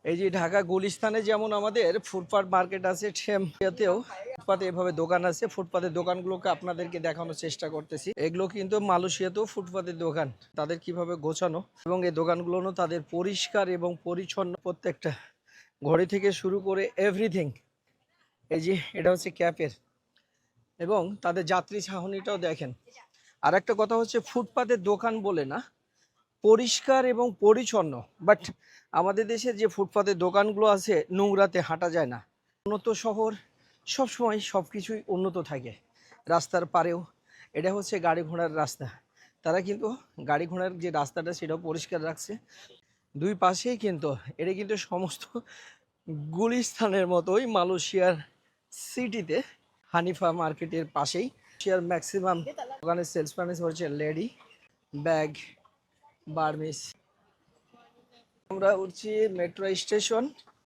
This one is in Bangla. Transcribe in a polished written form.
এই যে ঢাকা গুলিস্তানে যেমন আমাদের ফুটপাত মার্কেট আছে, সেমতেও ফুটপাতে এভাবে দোকান আছে। ফুটপাতের দোকানগুলোকে আপনাদেরকে দেখানোর চেষ্টা করতেছি। এগুলো কিন্তু মালয়েশিয়াতেও ফুটপাতের দোকান, তাদের কিভাবে গোছানো এবং এই দোকানগুলো তাদের পরিষ্কার এবং পরিচ্ছন্ন, প্রত্যেকটা ঘড়ি থেকে শুরু করে এভরিথিং। এই যে এটা হচ্ছে ক্যাফের এবং তাদের যাত্রী ছাউনিটাও দেখেন। আর একটা কথা হচ্ছে, ফুটপাতের দোকান বলে না, পরিষ্কার এবং পরিচ্ছন্ন। বাট আমাদের দেশে যে ফুটপাতের দোকানগুলো আছে, নোংরাতে হাঁটা যায় না। উন্নত শহর সবসময় সব কিছুই উন্নত থাকে। রাস্তার পারেও এটা হচ্ছে গাড়ি ঘোড়ার রাস্তা, তারা কিন্তু গাড়ি ঘোড়ার যে রাস্তাটা সেটাও পরিষ্কার রাখছে। দুই পাশেই কিন্তু এটা কিন্তু সমস্ত গুলিস্তানের মতোই মালয়েশিয়ার সিটিতে হানিফা মার্কেটের পাশেই। শেয়ার ম্যাক্সিমাম দোকানের সেলসম্যান হচ্ছে লেডি, ব্যাগ, বার্মিস। আমরা উঠছি মেট্রো স্টেশন।